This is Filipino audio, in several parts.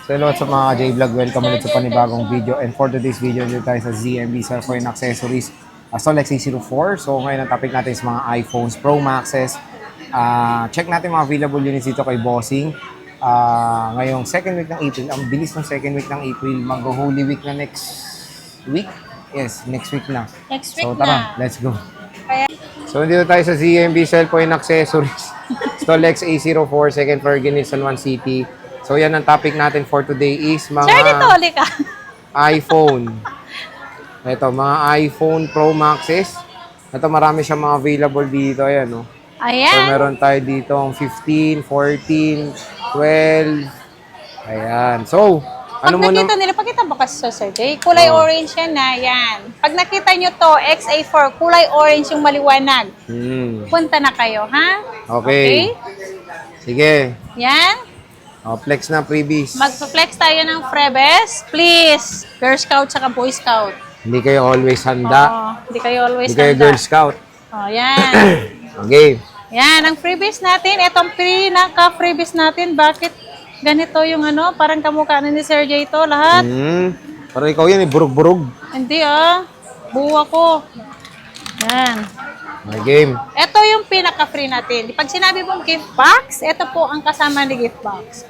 So hello sa mga J-Vlog, welcome ulit sa panibagong video. And for today's video, dito tayo sa ZMB Cellphone Accessories Solex A04. So ngayon ang topic natin is mga iPhones Pro Maxes. Check natin mga available units dito kay Bossing. Ngayong second week ng April, ang bilis ng second week ng April, mag-Holy Week na next week. Yes, next week na. Next week so tara, na. let's go. Kaya, So dito tayo sa ZMB Cellphone Accessories Solex A04, second floor, San Juan City. So yan ang topic natin for today is mga sir, dito ulit ka. iPhone. Ito, mga iPhone Pro Maxes. Ito, marami siyang mga available dito. Ayan, no? Ayan. So meron tayo dito ang 15, 14, 12. Ayan. So, Pag nakita nila, pakita ba kasi sa Sir Jay? Kulay orange yan na, yan. Pag nakita nyo to, XA4, kulay orange yung maliwanag. Punta na kayo, ha? Okay. Sige. Yan. Flex na freebies. Magpa-flex tayo ng freebies. Please. Girl Scout saka Boy Scout. Hindi kayo always handa. Oo, hindi kayo always Hindi kayo handa. Girl Scout. Oh, yan. Okay. Yan, ang freebies natin. Itong pinaka-freebies natin. Bakit ganito yung ano? Parang kamukha na ni Sir Jay to lahat. Parang ikaw yan, burug-burug. Hindi buwa ko. Yan. My game. Ito yung pinaka-free natin. Pag sinabi mong gift box, ito po ang kasama ni gift box.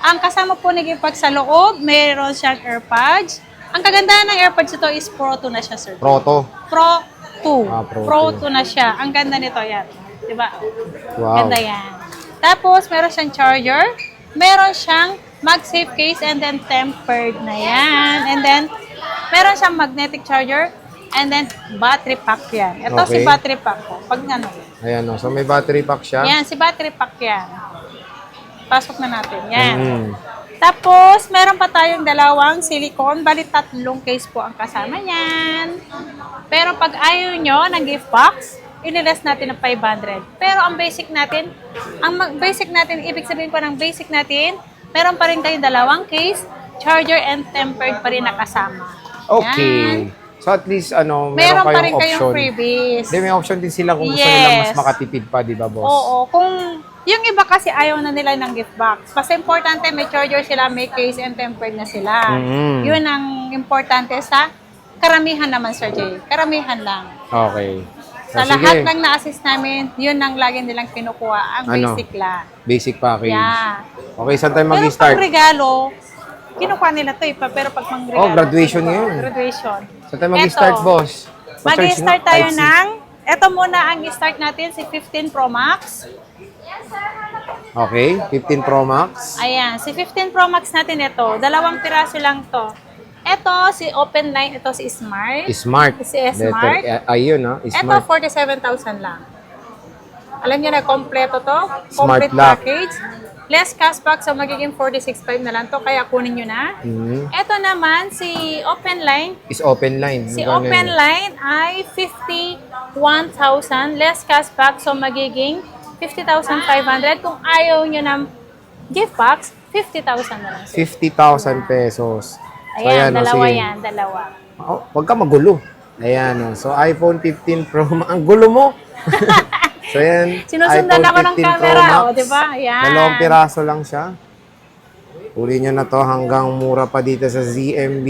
Ang kasama po ni gift box sa loob, mayroon siyang AirPods. Ang kagandahan ng AirPods ito is Pro 2 na siya, sir. Proto. Pro 2. Pro 2 na siya. Ang ganda nito yan. Diba? Wow. Ganda yan. Tapos, meron siyang charger. Meron siyang MagSafe case and then tempered na yan. And then, meron siyang magnetic charger. And then, battery pack yan. Ito Okay. si battery pack ko. Pag ano. Ayan, no. So may battery pack siya. Yan, si battery pack yan. Pasok na natin. Yan. Tapos, meron pa tayong dalawang silicone. Bali, 3 case po ang kasama niyan. Pero pag ayaw nyo ng gift box, iniles natin ng 500. Pero ang basic natin, ibig sabihin po ng basic natin, meron pa rin tayong dalawang case, charger and tempered pa rin nakasama. Okay. Yan. So at least, meron Meron pa rin kayong kayong option. freebies. Hindi, may option din sila kung gusto nilang mas makatipid pa, di ba, boss? Oo. Kung yung iba kasi ayaw na nila ng gift box. Kasi importante may charger sila, may case and tempered na sila. Yun ang importante sa karamihan naman, Sir Jay. Karamihan lang. Okay. Sa lahat ng na-assist namin, yun ang lagi nilang kinukuha. Ang basic lang. Basic package. Yeah. Okay, saan tayo Pero mag-start? pag regalo, kinukuha nila to pero pag mang-regalo. Graduation yun. Graduation. Saan tayo mag-start, boss? Mag-start tayo ng, eto muna ang start natin, si 15 Pro Max. Okay, 15 Pro Max. Ayan, si 15 Pro Max natin ito. 2 piraso lang to. Ito, si Open Line. Ito, si Smart. Smart. Si Smart. Ayun, no? Ito, Smart. 47,000 lang. Alam niyo na, kompleto to. Smart Complete lock. package. Less cashback, so magiging 46,500 na lang to. Kaya kunin nyo na. Ito naman, si Open Line. Is open line. Si Open Line ay 51,000. Less cashback, so magiging 50,500. Kung ayaw nyo ng gift box, 50,000 na lang. 50,000 pesos. So, Ayan, no, dalawa sige. yan, dalawa. Huwag ka magulo. Ayan, no. So iPhone 15 Pro Max. Ang gulo mo! So yan, Sinusundan ako ng camera, di ba? Ayan. 2 piraso lang siya. Uli nyo na to hanggang mura pa dito sa ZMB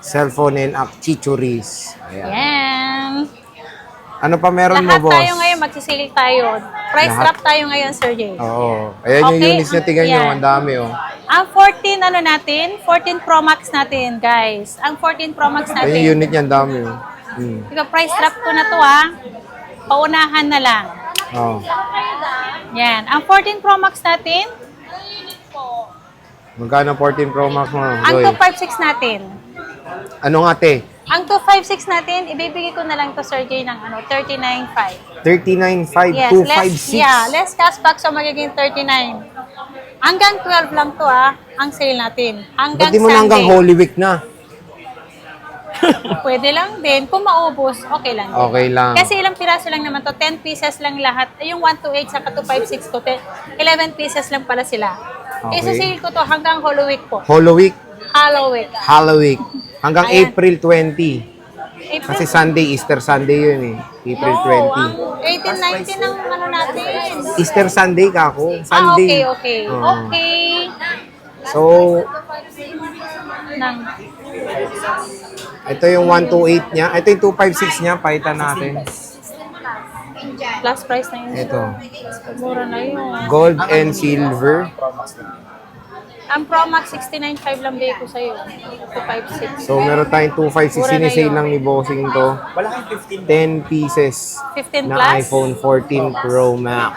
Cellphone and Accessories. Ayan. Yan. Ano pa meron Lahat mo, boss? tayo ngayon, magsisale tayo. Price drop tayo ngayon, Sir Jay. Oo. Ayan yung Okay, units na tingnan nyo. yan. Ang dami, oh. Ang 14, natin? 14 Pro Max natin, guys. Ang 14 Pro Max Ayan yung natin. unit niya. Ang dami, oh. Ika, price drop ko na to, paunahan na lang. Oh. Yan. Ang 14 Pro Max natin, Magkano 14 Pro Max mo? ang Joy? 256 natin. Ano nga, te? Ang 256 natin, ibibigay ko na lang to, Sir Jay, ng 39.5. 39.5, Yes, 256. less cashback, so magiging 39. Hanggang 12 lang to, ang sale natin. Hanggang Ba't di mo na hanggang Sunday. Holy Week na? Pwede lang din. Kung maubos, okay lang din. Okay lang. Kasi ilang piraso lang naman to. 10 pieces lang lahat. Yung 128 saka 256 ko, 11 pieces lang pala sila. Okay. Isa-sale ko to hanggang Holy Week po. Holy Week, Halloween. Halloween. Hanggang Ayan. April 20. Kasi Sunday, Easter Sunday yun eh. April 20. 18, 19 ang ano natin. Easter Sunday ka ako. Sunday. Okay. Oo. Okay. So, Ng, ito yung 128 niya. Ito yung 256 niya. Paitan natin. plus price na yun. Ito. Mura na yun. Gold and silver. Ang Pro Max 69.5 lang bigay ko sa'yo. 256. So, meron tayong 256. Mura na Sinisale yun. lang ni Bossing to. 10 pieces 15 na plus? iPhone 14 Pro Max.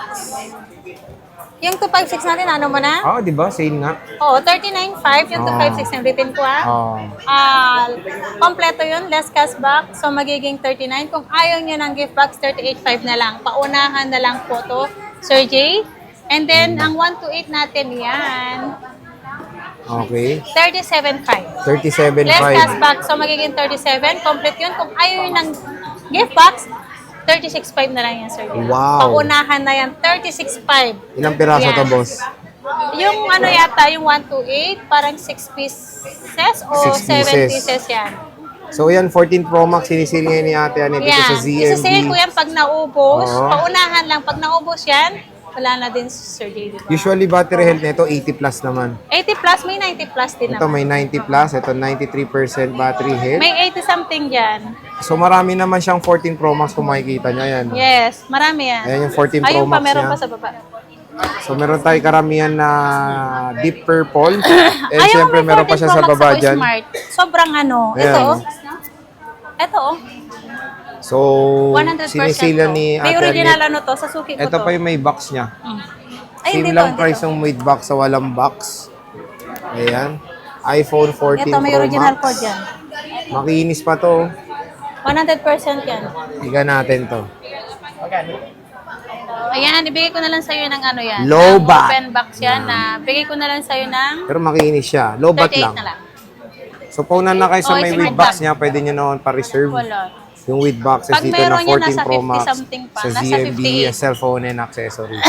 Yung 256 natin, ano mo na? Oh, di ba? Sale nga. Oo, 39.5 yung 256 na written ko Oh. Kompleto yun, less cashback. So, magiging 39. Kung ayaw nyo ng gift box, 38.5 na lang. Paunahan na lang po to, Sir Jay. And then, ang 128 natin, yan. Okay. 37.5. 37.5. Less cashback, so magiging 37. Complete yun. Kung ayaw nyo ng gift box, 36.5 na lang yan, Sir Jay. Wow. Paunahan na yan, 36.5. Ilang piraso Yan. to, boss? Yung ano yata, yung 128, parang 6 pieces o 6 7 pieces. pieces yan. So, yan, 14 Pro Max. Sinisale ngayon ni Ate Annette ito sa Yan. ZMB. Isasale ko yan pag naubos. Oo. Paunahan lang. Pag naubos yan, wala na din si Sir Jay. Diba? Usually, battery health nito 80 plus naman. 80 plus, may 90 plus din Ito naman. may 90 plus. Ito 93% battery health. May 80 something dyan. So, marami naman siyang 14 Pro Max kung makikita niya yan. Yes, marami yan. Ayan yung 14 Pro Ayun pa, Max meron niya. pa sa baba. So, meron tayo karamihan na deep purple. And Ayaw syempre, mo, may meron pa 14 siya Pro sa Max baba ako, dyan. Smart. Sobrang ano. Ayan. Ito, oh. Ito, oh. So, 100% sinisila to. ni May Ate original Annette. ano to, sa suki ko Ito to. pa yung may box niya. Ay, Same hindi lang to, price hindi to. ng with box sa walang box. Ayan. iPhone 14 Ito, may Pro original Max. code yan. Makinis pa to. 100% yan. Higa natin to. Ayan, ibigay ko na lang sa'yo ng ano yan. Low ng bat. Open box yan na bigay ko na lang sa'yo ng Pero makinis siya. Low bat 38 lang. na lang. So, paunan na kayo sa Oh, may it's with with box box. niya. Pwede nyo naman pa-reserve. Wala. Yung with boxes Pag dito na meron yan, 14 nasa Pro 50 Max something pa. sa Nasa ZMB 58. cellphone and accessories.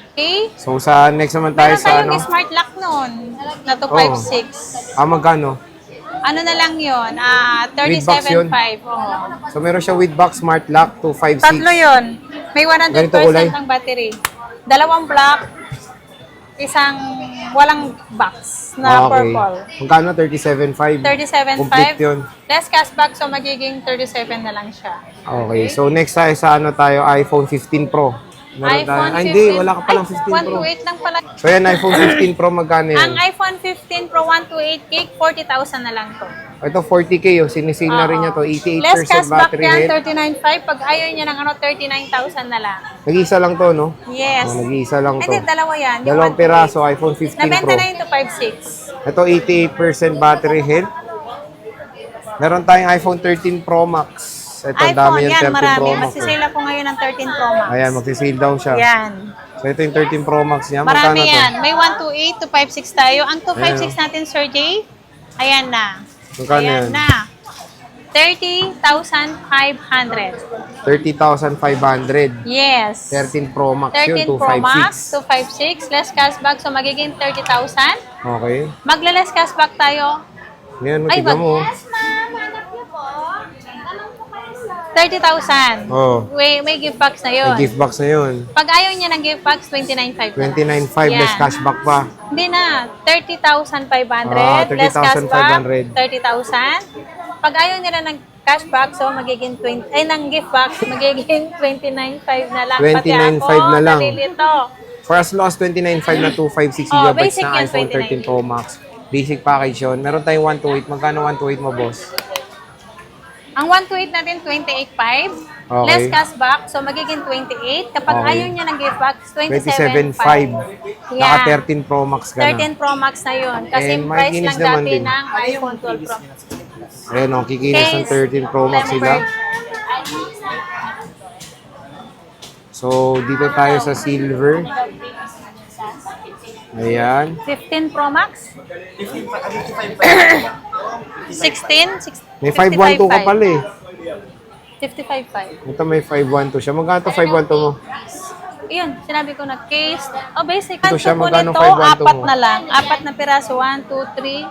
Okay? So, sa next naman tayo Meron sa tayong ano? smart lock nun. Na 256. Magkano? Ano na lang yun? With box yun? 37.5. Oo. So, meron siya with box smart lock 256. Tatlo yun. May 100% Ganito kulay? ng battery. Dalawang black, isang walang box na purple. Magkano? 37.5. 37.5. Complete yun. Less cashback, so magiging 37 na lang siya. Okay. So, next tayo sa ano tayo? iPhone 15 Pro. Meron tayo. iPhone 15. Ay, hindi. Wala ka palang 15 Pro. 128 lang pala. So, yan, iPhone 15 Pro, magkano Ang yan? iPhone 15 Pro 128 gig, 40,000 na lang to. Ito, 40K. Sinisale na rin niya to. Less 88% cashback battery yan, health. 39.5. Pag ayaw niya ng 39,000 na lang. Nag-iisa lang to, no? Yes. Nag-iisa lang to. Hindi, dalawa yan. Yung Dalawang 128. piraso, iPhone 15 Nabenta Pro. na yun to 5.6. Ito, 88% battery health. Meron tayong iPhone 13 Pro Max. Ito, ang dami iPhone, yung yan, 13 marami. Pro Max. Magsisale ako ngayon ng 13 Pro Max. Ayan, magsisale daw siya. Yan. So, ito yung 13 Pro Max niya. Marami Magkano to? yan. May 128 to 56 tayo. Ang 256 natin, Sir Jay, ayan na. Magkano Ayan yan? na. 30,500. 30,500. Yes. 13 Pro Max yun, 13 Pro Max, 256. 256. Less cashback, so magiging 30,000. Okay. Magla-less cashback tayo. Ngayon, Ay, tignan mo. Yes, ma'am. Hanap niyo po. 30,000. Oh. May gift box na yun. May gift box na yun. Pag ayaw niya ng gift box, 29,500 na lang. 29,500 less Yan. cashback pa. Hindi na. 30,500. Less 30,500. cashback, 30,000. Pag ayaw nila ng cashback, so magiging ng gift box, magiging 29,500 na lang. Pati 29,500 ako, na lang. nalilito. For as low as 29,500 na 256 Oh, GB basic na yan, iPhone 13 Pro Max. Basic package yun. Meron tayong 128. Magkano 128 mo, boss? Ang 128 natin, 28,500. Okay. Less cashback, so magiging 28. Kapag Okay. ayaw niya ng gift box, 27,500. 27,500. Naka 13 Pro Max ka na. 13 Pro Max na yun. Kasi And price makikinis lang naman dati din. ng iPhone 12 Pro. Ayan o, kikinis ng 13 Pro Max sila. So, dito tayo sa silver. Ayan. 15 Pro Max? 16? May 512 ka pala eh. 55.5. Ito may 512 siya. Magkano to 512 mo? Ayun, sinabi ko na case. Oh, basic. Ito siya, Ang magkano nito, 512 apat mo? na lang. Apat na piraso. 1, 2, 3.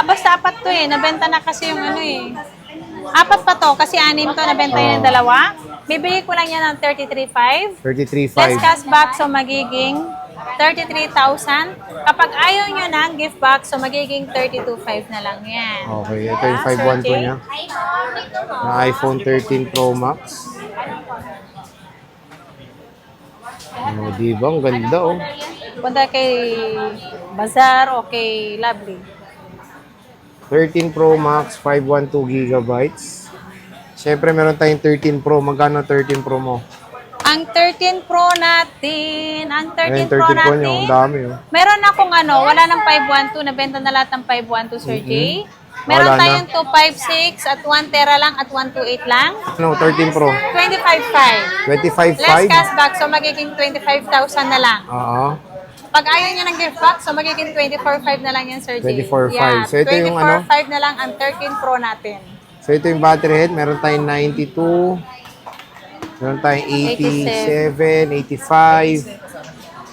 Basta apat to eh. Nabenta na kasi yung ano eh. Apat pa to kasi anim to. Nabenta yun ng dalawa. Bibigay ko lang yan ng 33.5. 33.5. Less cashback, so magiging 33,000. Kapag ayaw nyo ng gift box, so magiging 32,500 na lang yan. Okay, ito yung 512 niya. Na iPhone 13 Pro Max. Oh, diba? Ang ganda, oh. Punta kay Bazaar o kay Lovely. 13 Pro Max, 512 gigabytes. Siyempre, meron tayong 13 Pro. Magkano 13 Pro mo? Ang 13 Pro natin, ang 13 Ayun, Pro 13 Pro niya, natin, ang dami, oh. meron akong wala ng 512, nabenta na lahat ng 512, Sir Jay. Meron Wala na. tayong 256 at 1 tera lang at 128 lang. Ano, 13 Pro? 25,500. 25.5? Less cashback, so magiging 25,000 na lang. Oo. Pag ayaw nyo ng gift box, so magiging 24,500 na lang yan, Sir Jay. 24,500. Yeah, So, ito yung 24,500 na lang ang 13 Pro natin. So, ito yung battery head. Meron tayong 92. Meron tayong 87, 85. May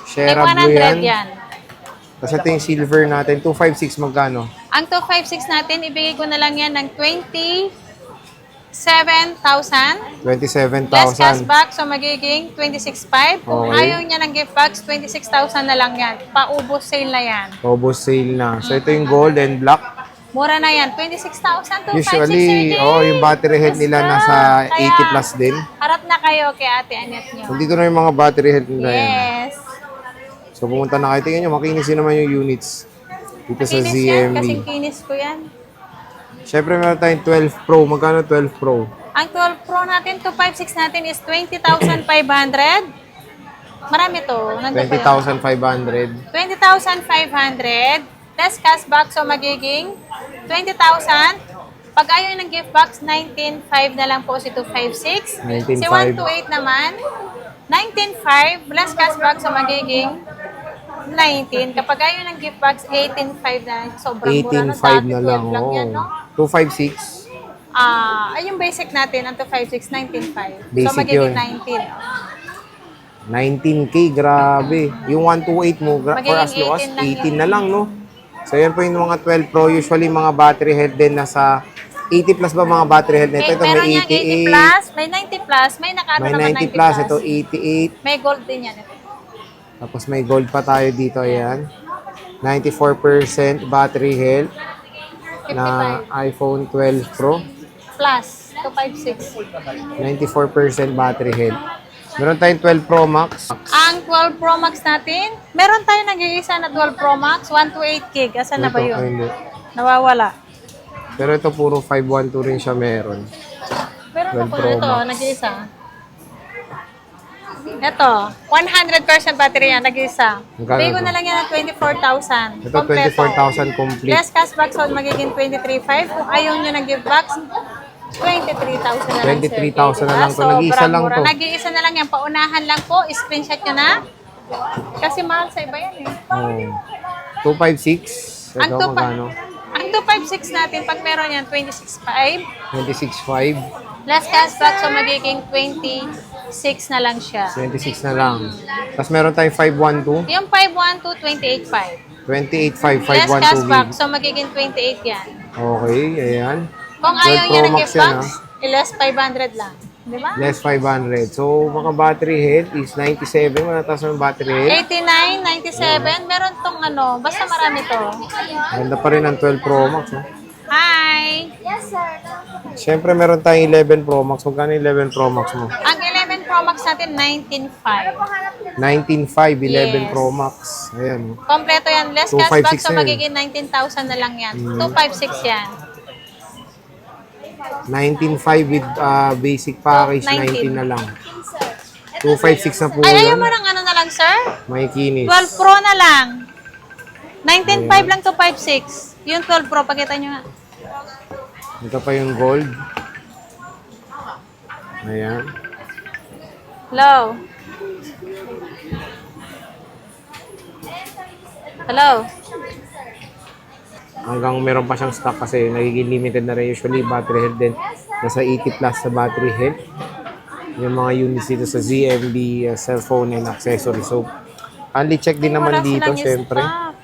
Share blue 100 yan. yan. Tapos ito yung silver natin. 256 magkano? Ang 256 natin, ibigay ko na lang yan ng 27,000. 27,000. Less cashback, so magiging 26,500. Kung Okay. ayaw niya ng gift box, 26,000 na lang yan. Paubos sale na yan. Robust sale na. So, ito yung gold and black. Mura na yan. 26,000 to 56 Usually, yung battery head nila nasa 80 plus din. Harap na kayo kay Ate Annette nyo. So, dito na yung mga battery head nila yan. Yes. So, pumunta na kayo. Tingnan nyo, makinis din naman yung units. Dito sa Kinis yan, ZMB. kasing kinis ko yan. Siyempre, meron tayong 12 Pro. Magkano 12 Pro? Ang 12 Pro natin, 256 natin is 20,500. Marami to. Nandun pa yun. 20,500. 20,500. Less cashback, so magiging 20,000. Pag ayaw ng gift box, 19,500 na lang po si 256. 19,500. Si 128 naman, 19,500. Less cashback, so magiging 19. Kapag ayaw ng gift box, 18,500 na lang. Sobrang mura na 18,500 dati. na lang. 12 lang yan, no? 256. Ay, yung basic natin, ang 256, 19,500. So Basic magiging yun. 19. 19K, grabe. Yung 128 mo, for as low as 18 na lang, no? So, yan po yung mga 12 Pro. Usually, mga battery health din nasa 80 plus ba mga battery health nito? Ito Meron may niyang 80 88, plus, may 90 plus, may nakaano may naman 90 90 plus. Ito 88. May gold din yan. Ito. Tapos may gold pa tayo dito, ayan. 94% battery health na 55 iPhone 12 Pro. plus, 256. 94% battery health. Meron tayong 12 Pro Max. Ang 12 Pro Max natin, meron tayong nag-iisa na 12 Pro Max, 128 gig. Asan na ba Ito, ay, yun? hindi. Nawawala. Pero ito puro 512 rin siya meron. Meron 12 ako Pro ito, Max. nag-iisa. Ito, 100% battery yan, nag-iisa. Magkano Bigay ko ito? na lang yan ng 24,000. Ito 24,000 complete. Less cashback, so magiging 23,500. Kung ayaw nyo ng give backs, 23,000 na lang. 23,000 na lang to. Nag-iisa lang to. Nag-iisa na lang yan. Paunahan lang po. Screenshot nyo na. Kasi mahal sa iba yan eh. 256. Ang, Ito magkano? ang 256 natin, pag meron yan, 26,500. 26.5. Less cashback, so magiging 26 na lang siya. 26 na lang. Tapos meron tayong 512. Yung 512, 28,500. 28.5. Less 512 cashback, gig. so magiging 28 yan. Okay, ayan. Kung ayaw 12 nyo Pro ng Max gift yan, box, less 500 lang. Di ba? Less 500. So, mga battery health is 97. Manataas ng battery health. 89, 97, meron tong basta marami to. Ganda pa rin ang 12 Pro Max. No? Hi! Siyempre, meron tayong 11 Pro Max. Magkano yung 11 Pro Max mo? Ang 11 Pro Max natin, 19,500. 19.5, 11 Yes. Pro Max. Ayan. Kompleto yan. Less 256 cashback, so na yun. magiging 19,000 na lang yan. 256 yan. 19.5 with basic package, 19 na lang. 256 na po Ay, ayaw yun. mo ng na lang, sir? May kinis. 12 Pro na lang. 19,500 lang 256. Yung 12 Pro, pakita nyo nga. Ito pa yung gold. Ayan. Hello? Hello? Hanggang meron pa siyang stock kasi nagiging limited na rin usually battery health din. Nasa 80 plus sa battery health. Yung mga units dito sa ZMB cellphone and accessories. So, only check din naman Wala dito, silang syempre. stock.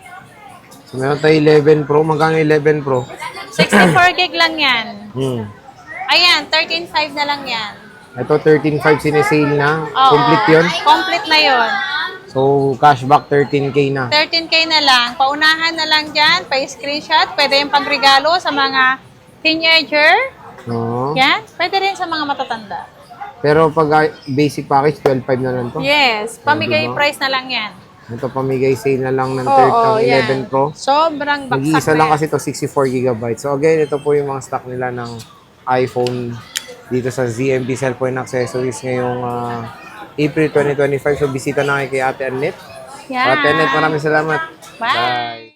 So, meron tayo 11 Pro. Magkano 11 Pro? 64 gig lang yan. Ayan, 13,500 na lang yan. Ito, 13.5 sinesale na. Oo. Complete yun. Complete na yon. So, cashback 13K na. 13K na lang. Paunahan na lang dyan. Pa-screenshot. Pwede yung pagregalo sa mga teenager. Oo. Yan. Pwede rin sa mga matatanda. Pero pag basic package, 12.5 na lang to. Yes. Pamigay diba? price na lang yan. Ito, pamigay sale na lang ng Oo, 11 yan. Pro. Sobrang baksak Nag-iisa na lang yan. kasi to 64GB. So again, ito po yung mga stock nila ng iPhone dito sa ZMB Cellphone Accessories ngayong April 2025. So bisita na kayo kay Ate Annette. Yan. Ate Annette, maraming salamat. Bye.